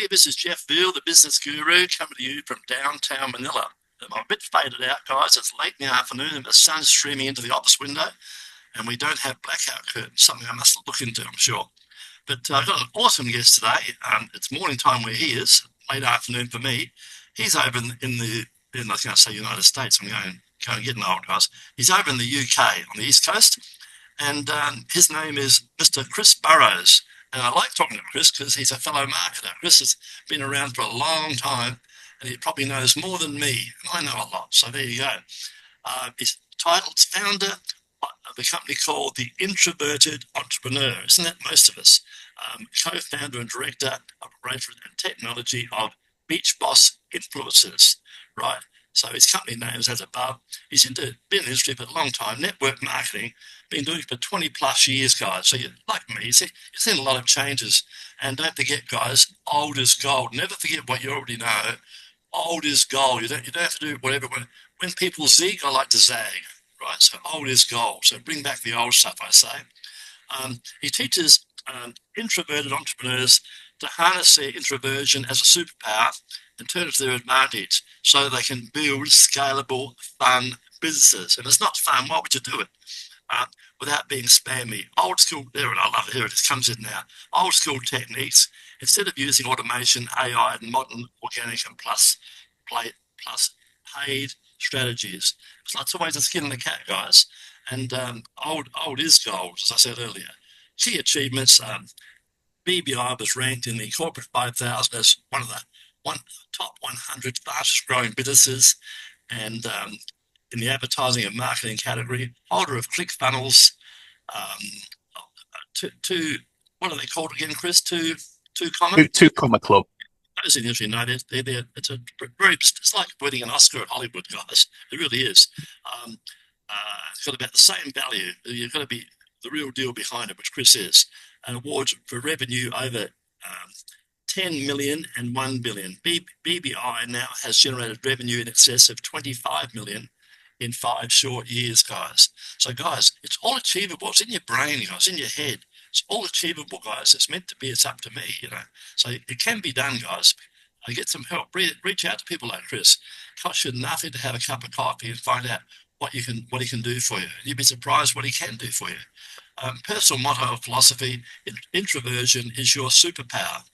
everybody. This is Jeff Veale, the business guru, coming to you from downtown Manila. I'm a bit faded out, guys. It's late in the afternoon and the sun's streaming into the office window, and we don't have blackout curtains, something I must look into, I'm sure. But I've got an awesome guest today. It's morning time where he is, late afternoon for me. He's over in I was going to say United States. I'm going and getting old, guys. He's over in the UK on the East Coast, and his name is Mr. Chris Burrows. And I like talking to Chris because he's a fellow marketer. Chris has been around for a long time, and he probably knows more than me. And I know a lot, so there you go. His title's founder of a company called the Introverted Entrepreneur. Isn't that most of us? Co-founder and director of operation and technology of Beach Boss Influencers, right? So his company name is as above. He's been in the industry for a long time, network marketing, been doing it for 20 plus years, guys. So you're like me, you've seen a lot of changes. And don't forget, guys, old is gold. Never forget what you already know. Old is gold. You don't have to do whatever. When people zig, I like to zag, right? So old is gold. So bring back the old stuff, I say. He teaches introverted entrepreneurs to harness their introversion as a superpower and turn it to their advantage so they can build scalable, fun businesses. And it's not fun, why would you do it? Without being spammy. Old school, there, and I love it, here it comes in now. Old school techniques, instead of using automation, AI, and modern organic and plus paid strategies. It's not always a skin in the cat, guys. And old is gold, as I said earlier. Key achievements, BBI was ranked in the Corporate 5000 as one of the top 100 fastest growing businesses, and in the advertising and marketing category, holder of ClickFunnels, what are they called again, Chris? 𝗕𝗂𝗁𝗄 Club. Those in the industry know it's like winning an Oscar at Hollywood, guys. It really is. It's got about the same value. You've got to be the real deal behind it, which Chris is. And awards for revenue over 10 million and 1 billion. BBI now has generated revenue in excess of 25 million in 5 short years, guys. So, guys, it's all achievable. It's in your brain, guys, in your head. It's all achievable, guys. It's meant to be. It's up to me, So it can be done, guys. I get some help. Reach out to people like Chris. It costs you nothing to have a cup of coffee and find out what he can do for you. You'd be surprised what he can do for you. Personal motto of philosophy: introversion is your superpower.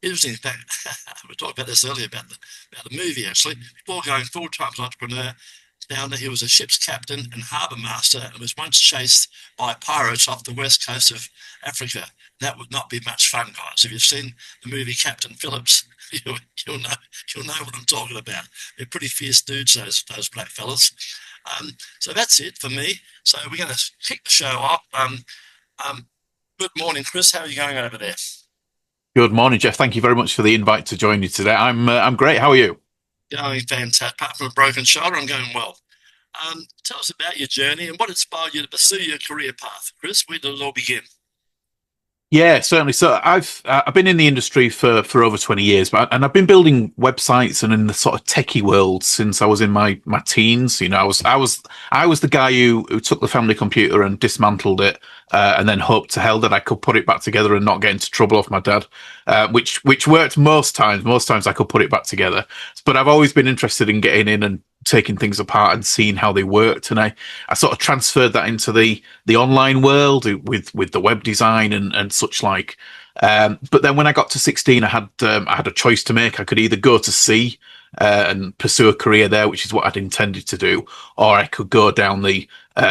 Interesting fact, we talked about this earlier about the movie, actually. Before going full-time as an entrepreneur, founder, he was a ship's captain and harbour master and was once chased by pirates off the west coast of Africa. That would not be much fun, guys. If you've seen the movie Captain Phillips, you'll know what I'm talking about. They're pretty fierce dudes, those black fellas. So that's it for me. So we're going to kick the show off. Good morning, Chris. How are you going over there? Good morning, Jeff. Thank you very much for the invite to join you today. I'm great. How are you? Going fantastic. Apart from a broken shoulder, I'm going well. Tell us about your journey and what inspired you to pursue your career path, Chris. Where did it all begin? Yeah, certainly. So I've been in the industry for over 20 years, and I've been building websites and in the sort of techie world since I was in my teens. I was the guy who took the family computer and dismantled it, and then hoped to hell that I could put it back together and not get into trouble off my dad, which worked most times. Most times I could put it back together, but I've always been interested in getting in and taking things apart and seeing how they worked, and I sort of transferred that into the online world with the web design and such like. But then when I got to 16, I had a choice to make. I could either go to sea and pursue a career there, which is what I'd intended to do, or I could go down the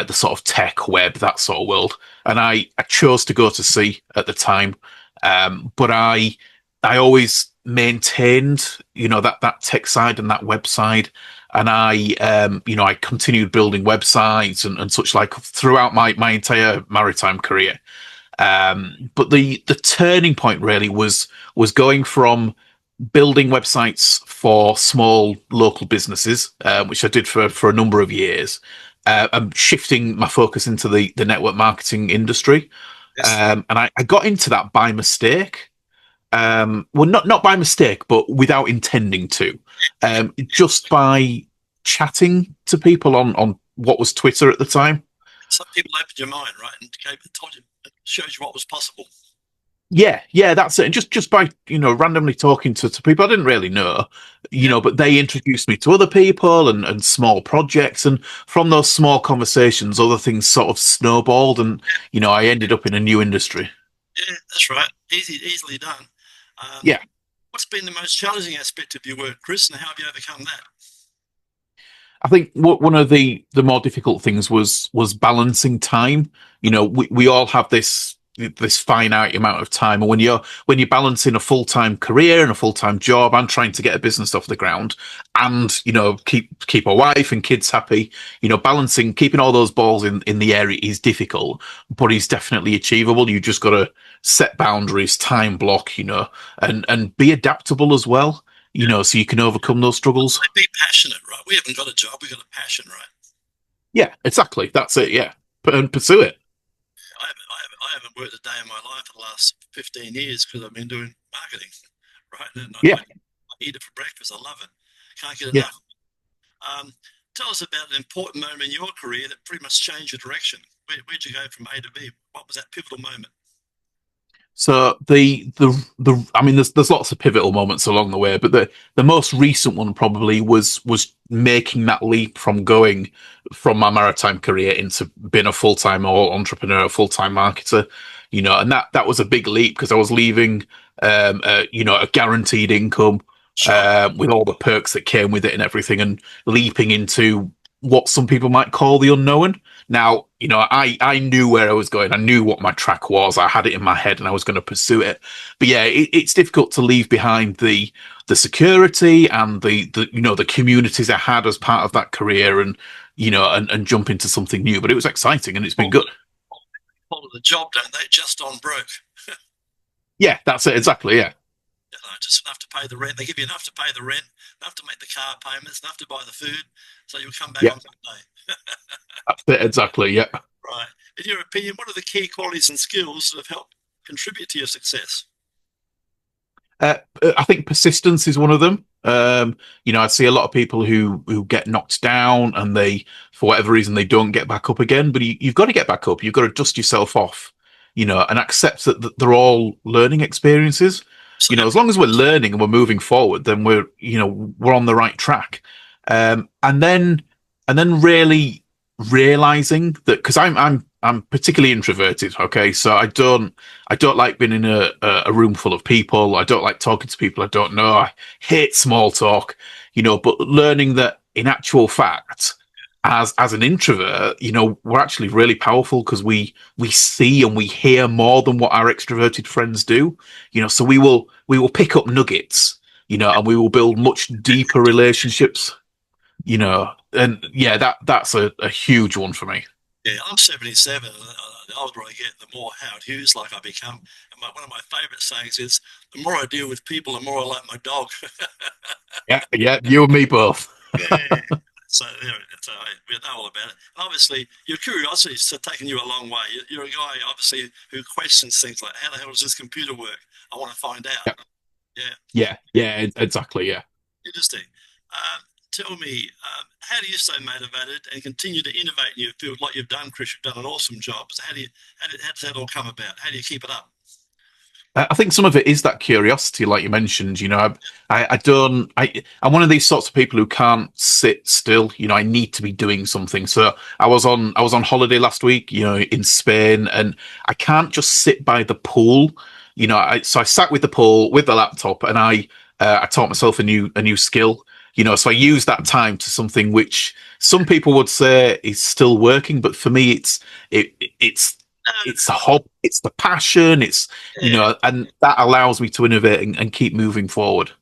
sort of tech web, that sort of world. And I chose to go to sea at the time, but I always maintained that tech side and that web side. And I continued building websites and such like throughout my entire maritime career. But the turning point really was going from building websites for small local businesses, which I did for a number of years, and shifting my focus into the network marketing industry. Yes. And I got into that by mistake. Well, not by mistake, but without intending to, just by chatting to people on what was Twitter at the time. Some people opened your mind, right, and told you, showed you what was possible. Yeah, that's it. And just by randomly talking to people I didn't really know, Yeah, but they introduced me to other people and small projects, and from those small conversations, other things sort of snowballed, and I ended up in a new industry. yeah, that's right. Easily done. Um, Yeah, what's been the most challenging aspect of your work, Chris, and how have you overcome that? I think one of the more difficult things was balancing time. We all have this finite amount of time, and when you're balancing a full time career and a full time job and trying to get a business off the ground, and keep a wife and kids happy, balancing keeping all those balls in the air is difficult, but it's definitely achievable. You just got to set boundaries, time block, and be adaptable as well. So you can overcome those struggles. Be passionate, right? We haven't got a job, we've got a passion, right? Yeah, exactly. That's it. Yeah, and pursue it. I haven't worked a day in my life for the last 15 years because I've been doing marketing, right? And Yeah, I eat it for breakfast. I love it. Can't get yeah. enough. Um, tell us about an important moment in your career that pretty much changed your direction. Where'd you go from A to B? What was that pivotal moment? So the I mean, there's lots of pivotal moments along the way, but the most recent one probably was making that leap from going from my maritime career into being a full time entrepreneur, a full time marketer. And that was a big leap because I was leaving, a guaranteed income, Sure. with all the perks that came with it and everything, and leaping into what some people might call the unknown. Now, I knew where I was going. I knew what my track was. I had it in my head, and I was going to pursue it. But yeah, it's difficult to leave behind the security and the communities I had as part of that career, and and jump into something new. But it was exciting, and it's been good. Follow the job, don't they? Just on broke. Yeah, that's it exactly. Yeah, Just enough to pay the rent. They give you enough to pay the rent, enough to make the car payments, enough to buy the food, so you'll come back yeah, on Monday. that's it exactly. Yeah. Right. In your opinion, what are the key qualities and skills that have helped contribute to your success? I think persistence is one of them. I see a lot of people who get knocked down, and they, for whatever reason, they don't get back up again. But you've got to get back up. You've got to dust yourself off, and accept that they're all learning experiences. So, As long as we're learning and we're moving forward, then we're on the right track. And then really realizing that, because I'm particularly introverted. Okay, so I don't like being in a room full of people. I don't like talking to people I don't know. I hate small talk. But learning that in actual fact, as an introvert, we're actually really powerful because we see and we hear more than what our extroverted friends do. So we will pick up nuggets. And we will build much deeper relationships. And yeah, that's a huge one for me. yeah, I'm 77. The older I get, the more Howard Hughes like I become. And one of my favourite sayings is, the more I deal with people, the more I like my dog. Yeah, yeah, you and me both. Yeah. So, we know all about it. Obviously, your curiosity has taken you a long way. You're a guy, obviously, who questions things like, how the hell does this computer work? I want to find out. Yeah, Yeah, yeah, exactly. Yeah. interesting. Tell me, how do you stay motivated and continue to innovate in your field like you've done, Chris? You've done an awesome job. So how does that all come about? How do you keep it up? I think some of it is that curiosity, like you mentioned. I don't. I'm one of these sorts of people who can't sit still. I need to be doing something. So I was on holiday last week, in Spain, and I can't just sit by the pool. So I sat with the pool with the laptop, and I taught myself a new skill. So I use that time to something which some people would say is still working, but for me, it's it's the hob, it's the passion, Yeah, and that allows me to innovate and keep moving forward.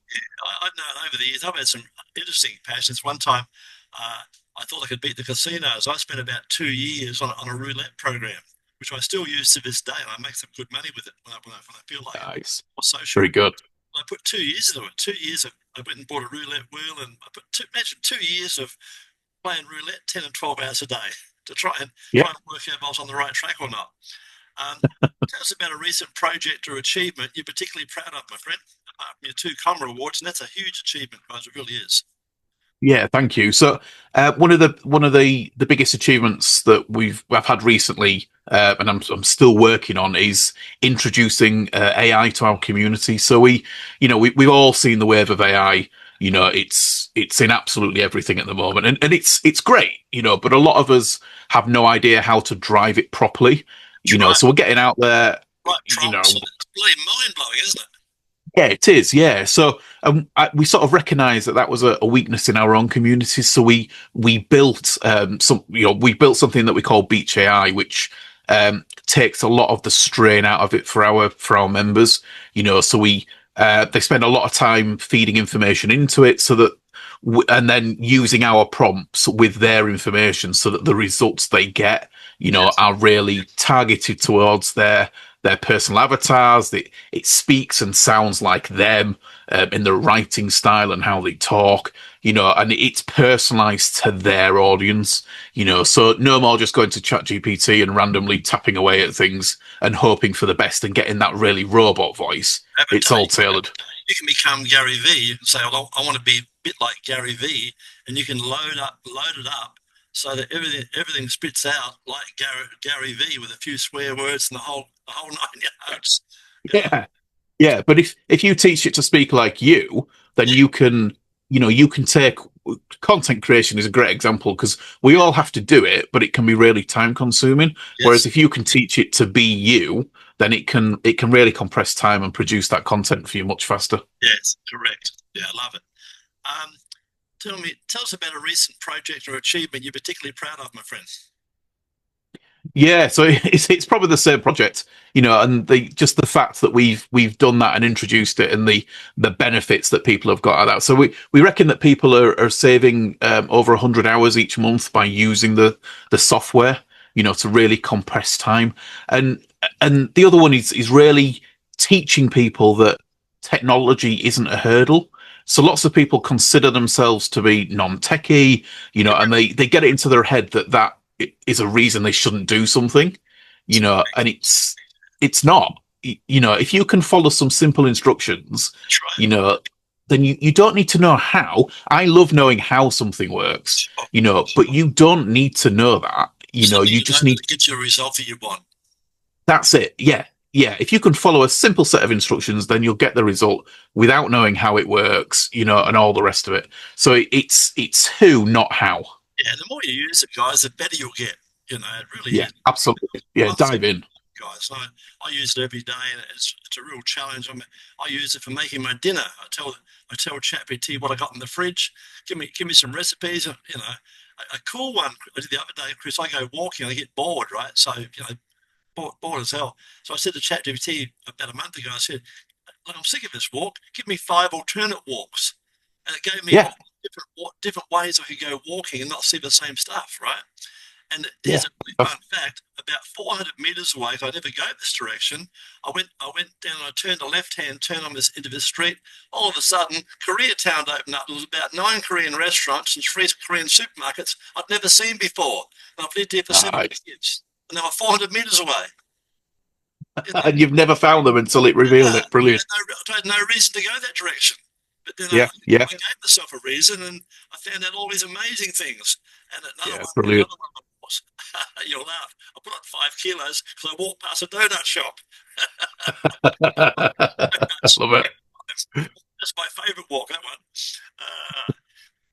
I've known over the years, I've had some interesting passions. One time, uh, I thought I could beat the casinos. I spent about 2 years on a roulette program, which I still use to this day. And I make some good money with it when I feel like it. Nice, Or social. very good. I put 2 years into it. 2 years I went and bought a roulette wheel, and imagine 2 years of playing roulette 10 and 12 hours a day to Yeah. try and work out if I was on the right track or not. Um, tell us about a recent project or achievement you're particularly proud of, my friend, apart from your two 𝗕𝗂𝗁 awards, and that's a huge achievement, guys. It really is. Yeah, thank you. So one of the biggest achievements that I've had recently, and I'm still working on, is introducing AI to our community. So we've all seen the wave of AI. It's in absolutely everything at the moment, and it's great. But a lot of us have no idea how to drive it properly. That's right. So we're getting out there. Right You know, prompts. It's bloody mind blowing, isn't it? yeah, it is. Yeah. So we sort of recognised that was a weakness in our own communities. So we built we built something that we call Beach AI, which takes a lot of the strain out of it for our members. So they spend a lot of time feeding information into it, so that and then using our prompts with their information, so that the results they get, Yes. are really targeted towards their personal avatars. It speaks and sounds like them, in the writing style and how they talk, and it's personalized to their audience, so no more just going to ChatGPT and randomly tapping away at things and hoping for the best and getting that really robot voice. It's all tailored. You can become Gary Vee and say, "Well, I want to be a bit like Gary Vee," and you can load it up so that everything spits out like Gary Vee with a few swear words and the whole nine yards. Yeah. Yeah, but if you teach it to speak like you, then Yeah. you can take content creation is a great example, because we all have to do it, but it can be really time consuming. Whereas Yes. if you can teach it to be you, then it can really compress time and produce that content for you much faster. Yes. Correct. Yeah, I love it. Um, tell us about a recent project or achievement you're particularly proud of, my friend. Yeah, so it's probably the same project, and the fact that we've done that and introduced it, and the benefits that people have got out of that. So we reckon that people are saving over 100 hours each month by using the software, to really compress time. And the other one is really teaching people that technology isn't a hurdle. So lots of people consider themselves to be non-techie, and they get it into their head that is a reason they shouldn't do something, and it's not. If you can follow some simple instructions, That's right. you know, then you don't need to know how. I love knowing how something works, but you don't need to know that. You just need. To get you a result that you want. That's it. Yeah. Yeah. If you can follow a simple set of instructions, then you'll get the result without knowing how it works, and all the rest of it. So it's who, not how. Yeah, the more you use it, guys, the better you'll get. It really Yeah, is. absolutely. Yeah, I dive in. guys. I use it every day, and it's a real challenge. I use it for making my dinner. I tell ChatGPT what I got in the fridge. Give me some recipes. A cool one I did the other day, Chris. I go walking, I get bored, right? So bored as hell. So I said to ChatGPT about a month ago, I said, "Look, I'm sick of this walk. Give me 5 alternate walks," and it gave me Yeah, all different ways I could go walking and not see the same stuff, right? And yeah. here's a really fun fact: about 400 meters away, if I never go this direction, I went down and I turned a left-hand turn into this street. All of a sudden, Koreatown opened up. There was about 9 Korean restaurants and 3 Korean supermarkets I'd never seen before. And I've lived here for 7 Right. years. And they were 400 meters away. And you've never found them until it revealed it. Brilliant. I had no reason to go that direction. But then Yeah, yeah, I gave myself a reason, and I found out all these amazing things. And yeah. Brilliant. another one was, you'll laugh, I put on 5 kilos because I walked past a donut shop. Love it. That's my favourite walk, that one. Uh,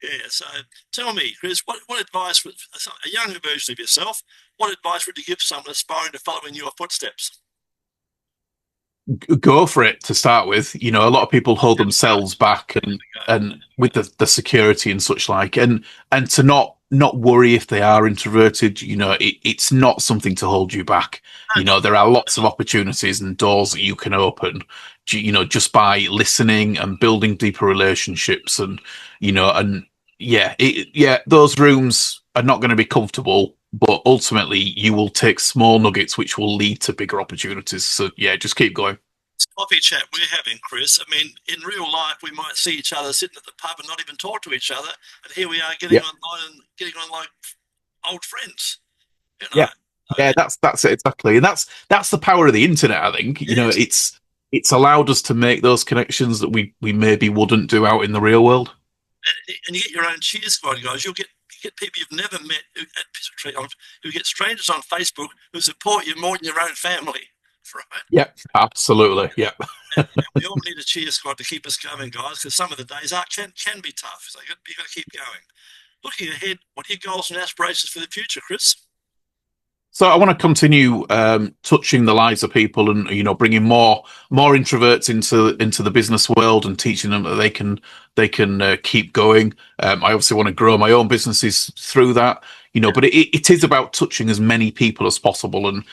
yeah, so tell me, Chris, what advice would a younger version of yourself, what advice would you give someone aspiring to follow in your footsteps? Go for it to start with. A lot of people hold themselves back, and with the security and such like, and to not worry if they are introverted. It's not something to hold you back. There are lots of opportunities and doors that you can open, just by listening and building deeper relationships, and yeah, those rooms are not going to be comfortable, but ultimately you will take small nuggets which will lead to bigger opportunities. So yeah, just keep going. It's coffee chat we're having, Chris. I mean, in real life, we might see each other sitting at the pub and not even talk to each other, and here we are getting Yeah, online and getting on like old friends. You know, yeah, yeah. That's it exactly, and that's the power of the internet. I think yes, it's allowed us to make those connections that we maybe wouldn't do out in the real world. and you get your own cheer squad, guys. You get people you've never met who get strangers on Facebook who support you more than your own family, right? Yep, absolutely. Yep. And we all need a cheer squad to keep us going, guys, because some of the days can be tough. So you've got to keep going. Looking ahead, what are your goals and aspirations for the future, Chris? So I want to continue touching the lives of people, and bringing more introverts into the business world, and teaching them that they can keep going. I obviously want to grow my own businesses through that, But it is about touching as many people as possible, and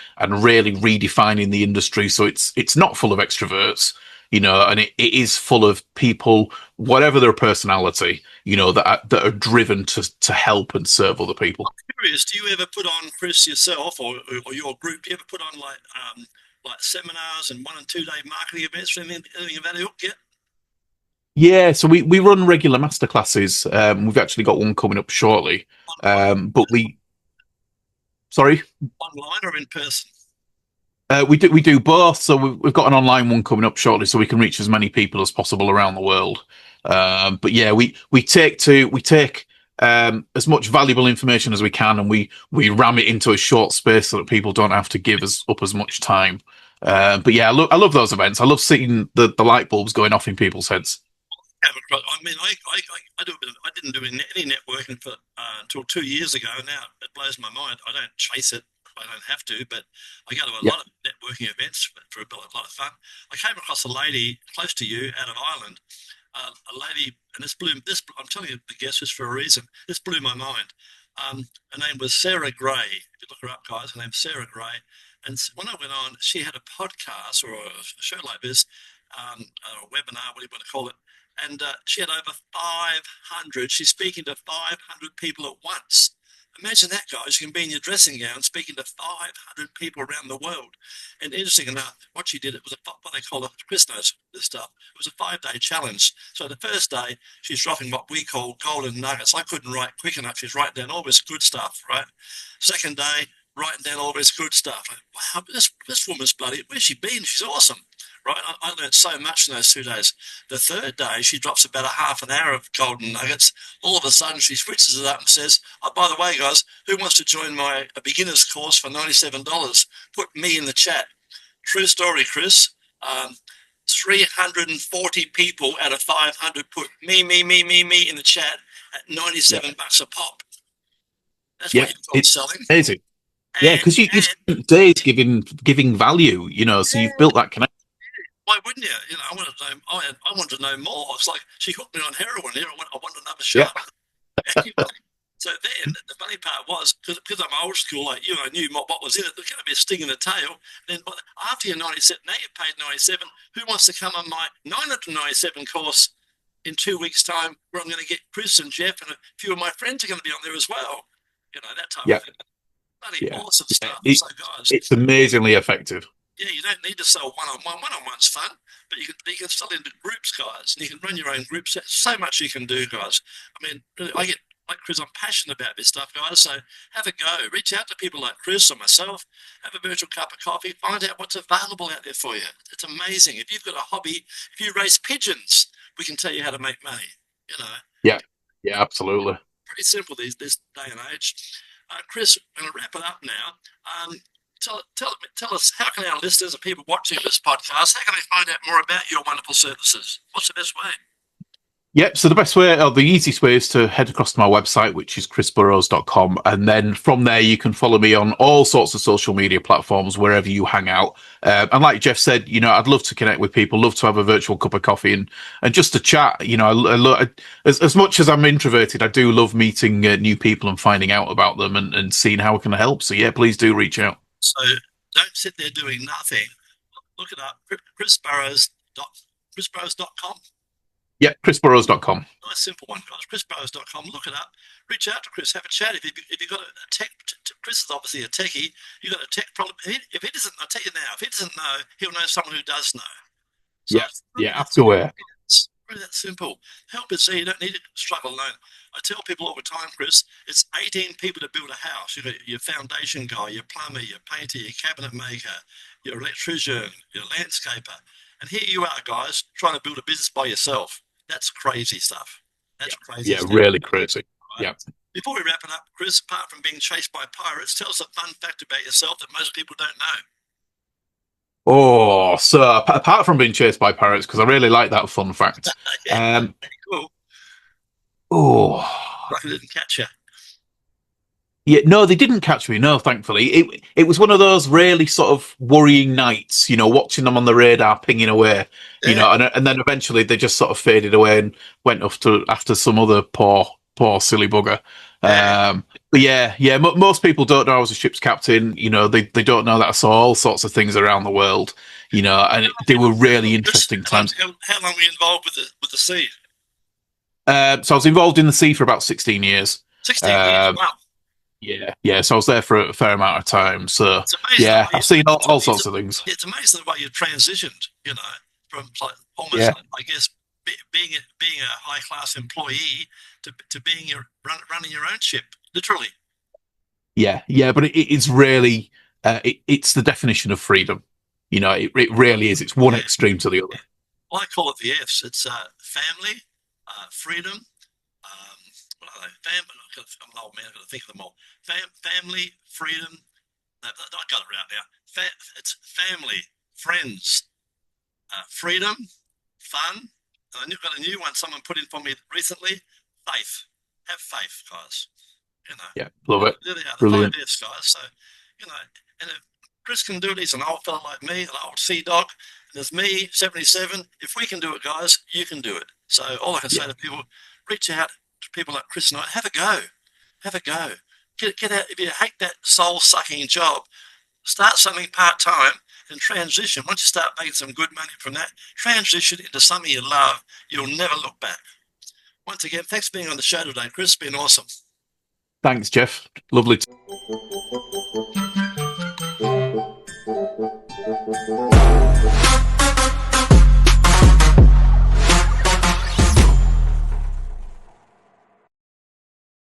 really redefining the industry so it's not full of extroverts, and it is full of people, whatever their personality, that are driven to help and serve other people. Curious, do you ever put on, Chris, yourself or your group? Do you ever put on like seminars and 1 and 2 day marketing events or anything of that ilk yet? Yeah, so we run regular masterclasses. We've actually got one coming up shortly. But sorry, online or in person? We do both. So we've got an online one coming up shortly, so we can reach as many people as possible around the world. But yeah, we take as much valuable information as we can, and we ram it into a short space so that people don't have to give us up as much time. But yeah, I love those events. I love seeing the light bulbs going off in people's heads. I mean, I do a bit I didn't do any networking for until 2 years ago. Now it blows my mind. I don't chase it. I don't have to, but I go to a lot of networking events for a lot of fun. I came across a lady close to you out of Ireland, a lady, and I'm telling you the guess is for a reason. This blew my mind. Her name was Sarah Gray. If you look her up, guys, her name's Sarah Gray. And when I went on, she had a podcast or a show like this, a webinar, what do you want to call it? And she had over 500. She's speaking to 500 people at once. Imagine that, guys. You can be in your dressing gown speaking to 500 people around the world. And interesting enough, what she did, it was what they call Chris knows this stuff. It was a 5-day challenge. So the first day, she's dropping what we call golden nuggets. I couldn't write quick enough. She's writing down all this good stuff, right? Second day, writing down all this good stuff. Like, wow, this woman's bloody, where's she been? She's awesome. Right, I learned so much in those 2 days. The third day, she drops about a half an hour of golden nuggets. All of a sudden, she switches it up and says, "Oh, by the way, guys, who wants to join a beginner's course for $97? Put me in the chat." True story, Chris. 340 people out of 500 put me in the chat at $97 a pop. That's what you call selling. Amazing. Yeah, because you spent days giving value, so you've built that connection. Why wouldn't you? I wanted to know more. It's like she hooked me on heroin. I want another shot. Anyway, so then the funny part was, because I'm old school like you, I knew what was in it. There's going to be a sting in the tail. And then after your 97, now you've paid 97. Who wants to come on my 997 course in 2 weeks' time, where I'm going to get Chris and Jeff and a few of my friends are going to be on there as well. That type of thing. Bloody awesome stuff. So guys, it's amazingly effective. Yeah, you don't need to sell one-on-one. One-on-one's fun, but you can sell into groups, guys, and you can run your own groups. So much you can do, guys. I mean, like Chris, I'm passionate about this stuff, guys. So have a go. Reach out to people like Chris or myself. Have a virtual cup of coffee. Find out what's available out there for you. It's amazing. If you've got a hobby, if you raise pigeons, we can tell you how to make money. Yeah, absolutely. Pretty simple this day and age. Chris, I'm going to wrap it up now. Tell us, how can our listeners and people watching this podcast, how can they find out more about your wonderful services? What's the best way? Yep. So the best way, or the easiest way, is to head across to my website, which is 𝗕𝗂𝗂𝘂𝗀, and then from there you can follow me on all sorts of social media platforms wherever you hang out. And like Jeff said, I'd love to connect with people, love to have a virtual cup of coffee and just to chat. As much as I'm introverted, I do love meeting new people and finding out about them and seeing how I can help. So yeah, please do reach out. So don't sit there doing nothing. Look it up, 𝗕𝗂𝗁𝗂𝘂𝗂𝑐𝑜m. Yeah, 𝗕𝗂𝗁𝗂𝗂𝗂𝑐𝗂𝗂. Nice simple one, guys. 𝗕𝗂𝗁𝗂𝗂𝗂𝑐𝗂𝗂. Look it up. Reach out to Chris. Have a chat. If you've got a tech, Chris is obviously a techie. You've got a tech problem. If he doesn't, I'll tell you now. If he doesn't know, he'll know someone who does know. So absolutely. It's really that simple. Help is there. You don't need to struggle alone. I tell people all the time, Chris, it's 18 people to build a house. You've got your foundation guy, your plumber, your painter, your cabinet maker, your electrician, your landscaper. And here you are, guys, trying to build a business by yourself. That's crazy stuff. That's crazy. Yeah, really crazy. Right? Yeah. Before we wrap it up, Chris, apart from being chased by pirates, tell us a fun fact about yourself that most people don't know. Oh, so apart from being chased by pirates, because I really like that fun fact. Yeah, cool. Oh, Like I didn't catch you. yeah, no, they didn't catch me. No, thankfully, it was one of those really sort of worrying nights. Watching them on the radar pinging away. And then eventually they just sort of faded away and went off to after some other poor silly bugger. But yeah, most people don't know I was a ship's captain. They don't know that I saw all sorts of things around the world. And they were really interesting times. How long were you involved with the sea? So I was involved in the sea for about 16 years. 16 years. Wow. Yeah. So I was there for a fair amount of time. So yeah, I've seen all sorts of things. It's amazing the way you transitioned. From almost, I guess, being a high class employee to being running your own ship, literally. Yeah, but it's really it's the definition of freedom. It really is. It's one extreme to the other. Well, I call it the F's. It's family, freedom. What are they? I'm an old man. I've got to think of them all. Family, freedom. I got it right now. It's family, friends, freedom, fun. And I've got a new one someone put in for me recently. Faith. Have faith, guys. Yeah, love it. There they are, the Brilliant. 5 F's, guys. So, and if Chris can do it, he's an old fella like me, an old sea dog, and there's me, 77. If we can do it, guys, you can do it. So all I can say to people, reach out to people like Chris and I, have a go. Have a go. Get out. If you hate that soul-sucking job, start something part-time and transition. Once you start making some good money from that, transition into something you love. You'll never look back. Once again, thanks for being on the show today, Chris. It's been awesome. Thanks, Jeff. Lovely.